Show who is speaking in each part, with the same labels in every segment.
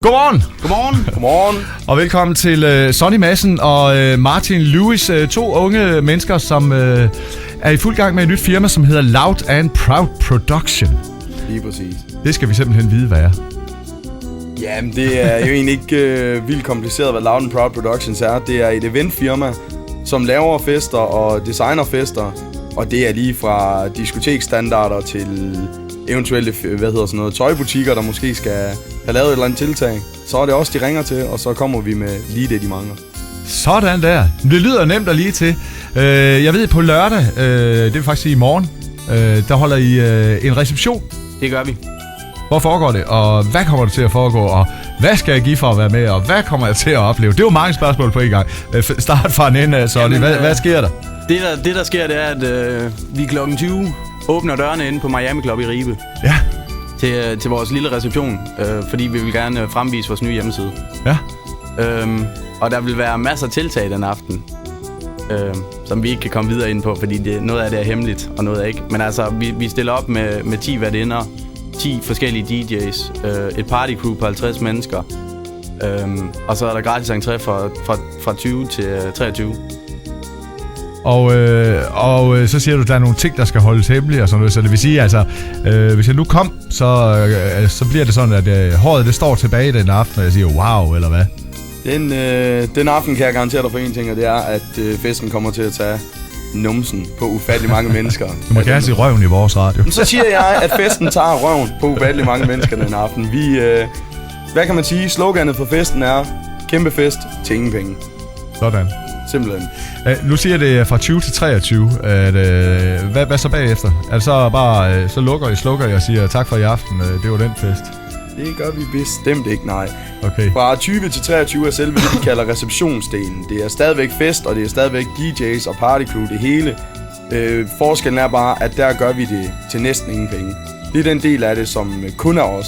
Speaker 1: Godmorgen!
Speaker 2: Godmorgen.
Speaker 1: Og velkommen til Sonny Madsen og Martin Lewis. To unge mennesker, som er i fuld gang med et nyt firma, som hedder Loud and Proud Production.
Speaker 2: Lige præcis.
Speaker 1: Det skal vi simpelthen vide, hvad er.
Speaker 2: Jamen, det er jo egentlig ikke vildt kompliceret, hvad Loud and Proud Productions er. Det er et eventfirma, som laver fester og designer fester. Og det er lige fra diskoteksstandarder til eventuelle tøjbutikker, der måske skal have lavet et eller andet tiltag. Så er det også, de ringer til, og så kommer vi med lige det, de mangler.
Speaker 1: Sådan der. Det lyder nemt at lige til. Jeg ved, på lørdag, det vil faktisk sige i morgen, der holder I en reception.
Speaker 3: Det gør vi.
Speaker 1: Hvor foregår det, og hvad kommer det til at foregå, og hvad skal jeg give for at være med, og hvad kommer jeg til at opleve? Det er jo mange spørgsmål på en gang. Start fra en ende af, Sonny. Hvad sker der?
Speaker 3: Det der sker, det er, at vi klokken 20 åbner dørene inde på Miami Club i Ribe.
Speaker 1: Ja.
Speaker 3: Til vores lille reception, fordi vi vil gerne fremvise vores nye hjemmeside.
Speaker 1: Ja.
Speaker 3: Og der vil være masser af tiltag den aften, som vi ikke kan komme videre ind på, fordi noget af det er hemmeligt, og noget er ikke. Men altså, vi stiller op med 10 værtinder, 10 forskellige DJ's, et partycrew på 50 mennesker, og så er der gratis entré fra 20 til 23.
Speaker 1: Og så siger du, at der er nogle ting, der skal holdes hemmelige og sådan noget. Så det vil sige, altså, hvis jeg nu kom, så bliver det sådan, at håret det står tilbage den aften, og jeg siger, wow, eller hvad?
Speaker 2: Den aften kan jeg garantere dig for en ting, og det er, at festen kommer til at tage numsen på ufattelig mange mennesker.
Speaker 1: Du må gerne sige røven i vores radio.
Speaker 2: Så siger jeg, at festen tager røven på ufattelig mange mennesker den aften. Hvad kan man sige? Sloganet for festen er, kæmpe fest til ingen penge.
Speaker 1: Sådan.
Speaker 2: Simpelthen.
Speaker 1: Nu siger det fra 20 til 23. Hvad så bagefter? Er det så bare, så slukker I og siger tak for i aften, det var den fest?
Speaker 2: Det gør vi bestemt ikke, nej.
Speaker 1: Okay.
Speaker 2: Fra 20 til 23 er selve det, vi kalder receptionsdelen. Det er stadigvæk fest, og det er stadigvæk DJ's og partycrew, det hele. Forskellen er bare, at der gør vi det til næsten ingen penge. Det er den del af det, som kun er os.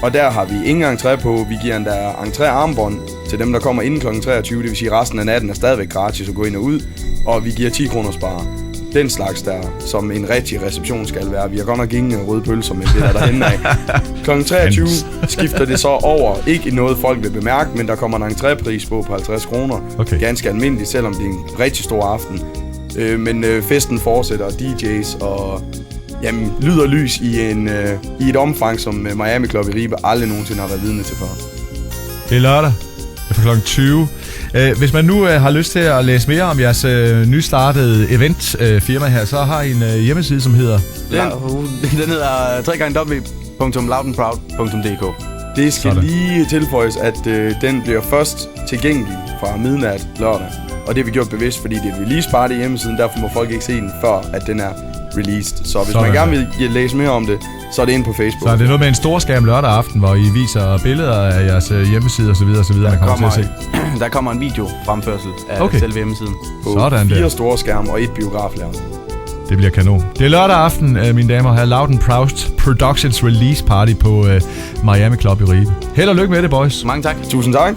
Speaker 2: Og der har vi ingen entré på. Vi giver endda entré-armbånd til dem, der kommer inden kl. 23. Det vil sige, at resten af natten er stadigvæk gratis at gå ind og ud. Og vi giver 10 kroner spare. Den slags der, som en rigtig reception skal være. Vi har godt nok ingen røde pølser, men det er derhenne af. Kl. 23 skifter det så over. Ikke noget folk vil bemærke, men der kommer en entrépris på 50 kroner.
Speaker 1: Okay.
Speaker 2: Ganske almindeligt, selvom det er en rigtig stor aften. Men festen fortsætter, DJ's og lyd og lys i et omfang, som Miami Club i Ribe aldrig nogensinde har været vidne til før.
Speaker 1: Det er lørdag. Det er fra kl. 20. Hvis man nu har lyst til at læse mere om jeres nystartede eventfirma her, så har I en hjemmeside, som hedder...
Speaker 3: Den hedder www.loudandproud.dk.
Speaker 2: Det skal lige tilføjes, at den bliver først tilgængelig fra midnat lørdag. Og det har vi gjort bevidst, fordi det er release party i hjemmesiden, derfor må folk ikke se den, før at den er released. Så hvis man gerne vil læse mere om det, så er det inde på Facebook.
Speaker 1: Så det er noget med en stor skærm lørdag aften, hvor I viser billeder af jeres hjemmeside og så videre, man kommer til at se.
Speaker 3: Der kommer en video fremførsel af selve hjemmesiden.
Speaker 2: På sådan 4 store skærme og et biograflærm.
Speaker 1: Det bliver kanon. Det er lørdag aften, mine damer og herrer. Loud and Proud Productions Release Party på Miami Club i Ribe. Held og lykke med det, boys.
Speaker 3: Mange tak.
Speaker 2: Tusind tak.